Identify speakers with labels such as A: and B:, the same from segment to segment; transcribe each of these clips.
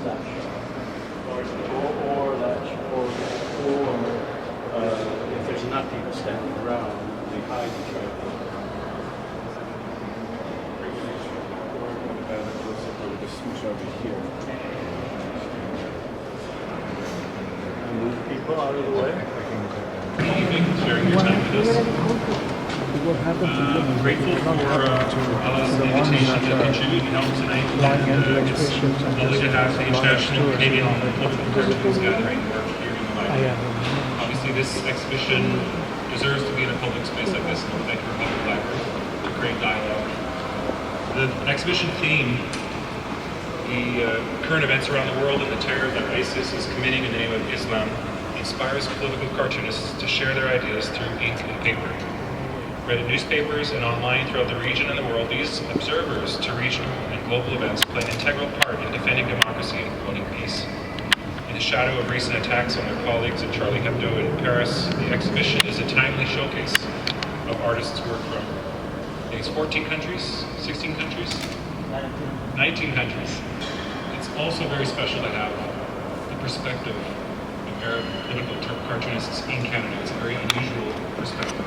A: that show, or that, if there's enough people standing around, they hide each other.
B: Switch over here.
A: Move people out of the way.
C: Sharing your time with us. Grateful for Alau's invitation to contribute and help tonight. It's lovely to have the International Canadian Cultural Cartoons Gathering work here in the library. Obviously, this exhibition deserves to be in a public space like this, and we thank our public library for great dialogue. The exhibition theme, the current events around the world and the terror that ISIS is committing in the name of Islam, inspires political cartoonists to share their ideas through ink and paper. Read in newspapers and online throughout the region and the world, these observers to regional and global events play an integral part in defending democracy and promoting peace. In the shadow of recent attacks on their colleagues at Charlie Hebdo in Paris, the exhibition is a timely showcase of artists' work from, I think it's 14 countries, 16 countries? 19 countries. It's also very special to have the perspective of Arab political cartoonists in Canada. It's a very unusual perspective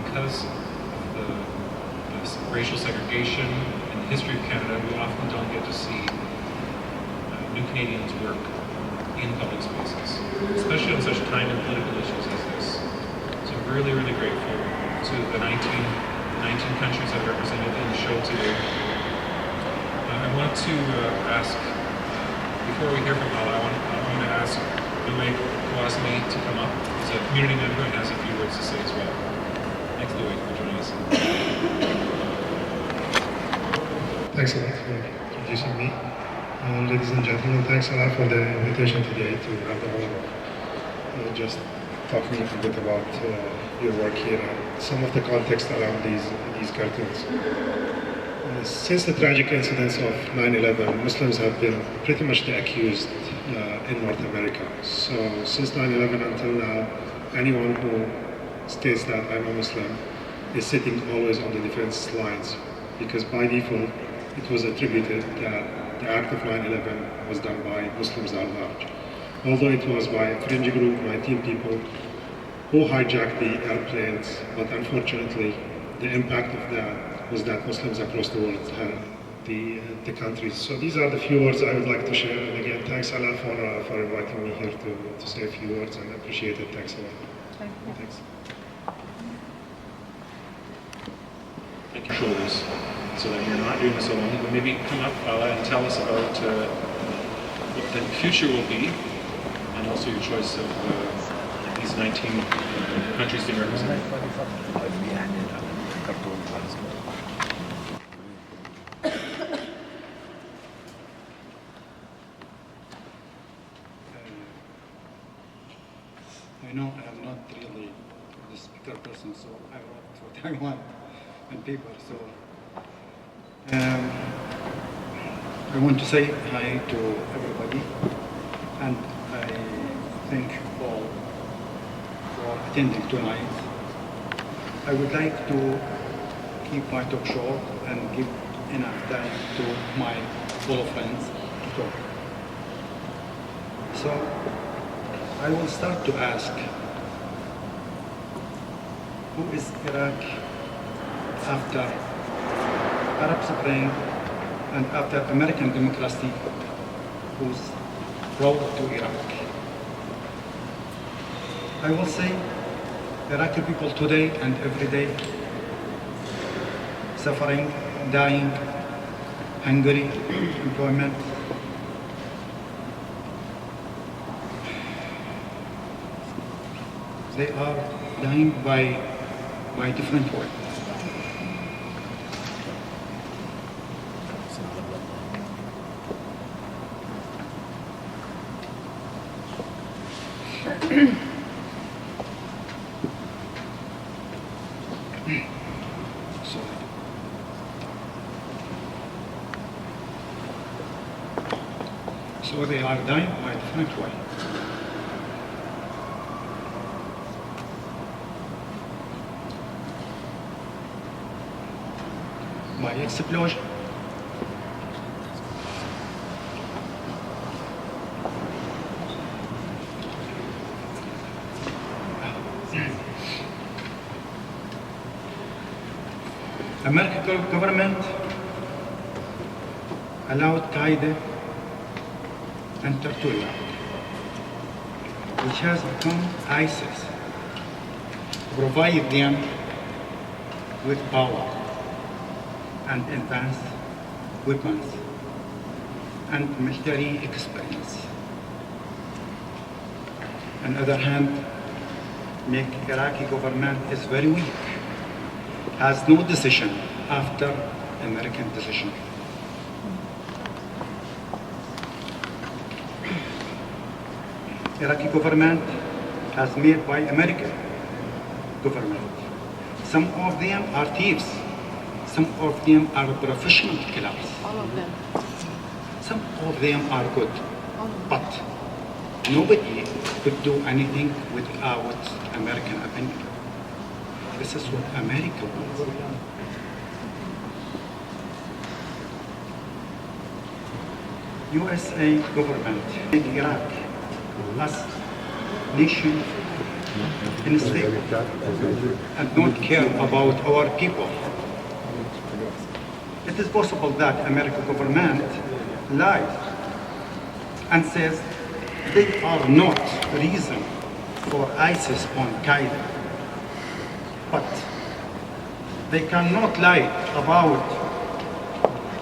C: because of the racial segregation and the history of Canada. We often don't get to see new Canadians work in public spaces, especially on such time and political issues as this. So I'm really, really grateful to the 19 countries that are represented in the show today. I want to ask, before we hear from Alaa, I want to ask Louis Kawasmi to come up. He's a community member and has a few words to say as well. Thanks, Louis, for joining us.
D: Thanks a lot for introducing me. Ladies and gentlemen, thanks a lot for the invitation today to have the honor of just talking a little bit about your work here and some of the context around these cartoons. Since the tragic incidents of 9/11, Muslims have been pretty much the accused in North America. So since 9/11 until now, anyone who states that I'm a Muslim is sitting always on the defense lines, because by default it was attributed that the act of 9/11 was done by Muslims at large. Although it was by a fringe group, 19 people, who hijacked the airplanes, but unfortunately the impact of that was that Muslims across the world had the countries. So these are the few words I would like to share. And again, thanks a lot for inviting me here to say a few words, and I appreciate it. Thanks a lot. Thanks.
C: Thank you, shoulders, so that you're not doing this alone. But maybe come up, Alaa, and tell us about what the future will be, and also your choice of these 19 countries being represented.
E: I know I am not really the speaker person, so I wrote what I want on paper. So I want to say hi to everybody, and I thank you all for attending tonight. I would like to keep my talk short and give enough time to my fellow friends to talk. So I will start to ask, who is Iraq after Arab Spring and after American democracy, who's brought to Iraq? I will say Iraqi people today and every day suffering, dying, hungry, employment. They are dying by different ways. So they are dying by different ways. By explosion, American government allowed Qaeda enter to Iraq, which has become ISIS, provide them with power and advanced weapons and military experience. On the other hand, make Iraqi government is very weak, has no decision after American decision. Iraqi government has made by American government. Some of them are thieves. Some of them are professional killers.
F: All of them.
E: Some of them are good. But nobody could do anything without American opinion. This is what America wants. USA government in Iraq as nation in state and don't care about our people. It is possible that American government lies and says they are not reason for ISIS on Qaeda. But they cannot lie about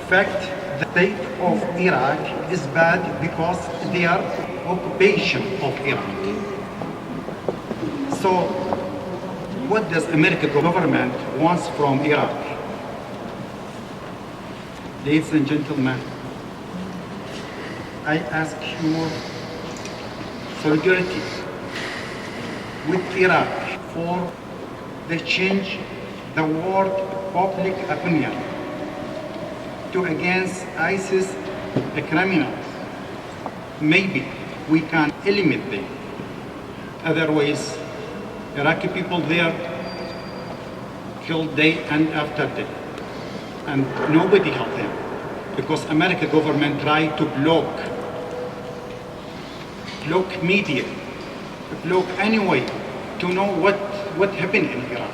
E: fact the state of Iraq is bad because they are occupation of Iraq. So what does American government wants from Iraq? Ladies and gentlemen, I ask your solidarity with Iraq for the change the world public opinion to against ISIS criminals. Maybe we can eliminate them. Otherwise, Iraqi people there killed day and after day. And nobody helped them because American government tried to block media, block any way to know what happened in Iraq.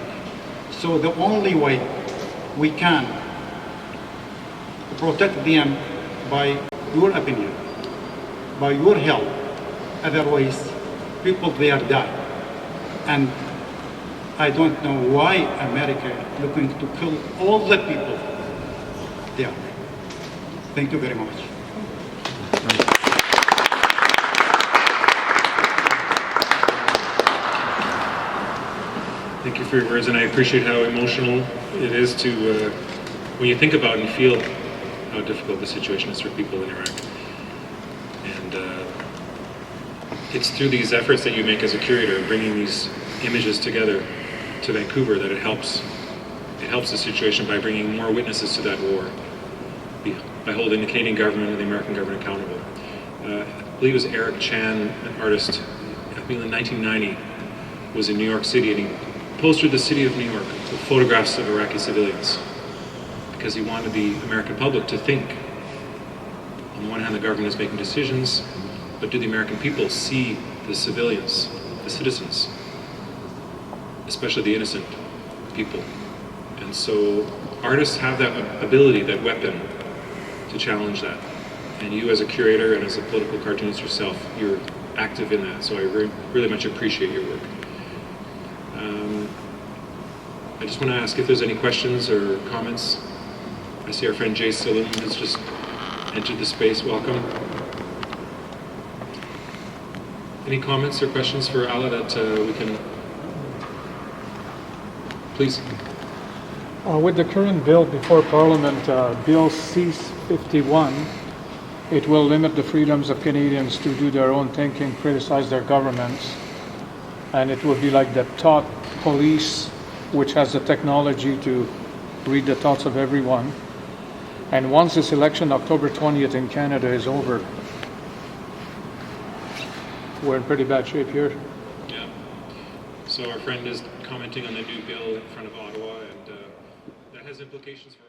E: So the only way we can protect them by your opinion, by your help. Otherwise, people there die. And I don't know why America is looking to kill all the people there. Thank you very much.
C: Thank you for your words, and I appreciate how emotional it is to, when you think about and feel how difficult the situation is for people in Iraq. And it's through these efforts that you make as a curator, bringing these images together to Vancouver, that it helps the situation by bringing more witnesses to that war, by holding the Canadian government and the American government accountable. I believe it was Eric Chan, an artist, I think in 1990, was in New York City, and he postered the city of New York with photographs of Iraqi civilians because he wanted the American public to think, on the one hand, the government is making decisions, but do the American people see the civilians, the citizens, especially the innocent people? And so artists have that ability, that weapon, to challenge that. And you as a curator and as a political cartoonist yourself, you're active in that, so I really much appreciate your work. I just want to ask if there's any questions or comments. I see our friend Jay Sillin has just entered the space. Welcome. Any comments or questions for Ala that we can... Please.
G: With the current bill before Parliament, Bill C-51, it will limit the freedoms of Canadians to do their own thinking, criticize their governments, and it will be like the thought police, which has the technology to read the thoughts of everyone. And once this election, October 20th in Canada, is over, we're in pretty bad shape here.
C: Yeah. So our friend is commenting on the new bill in front of Ottawa, and that has implications for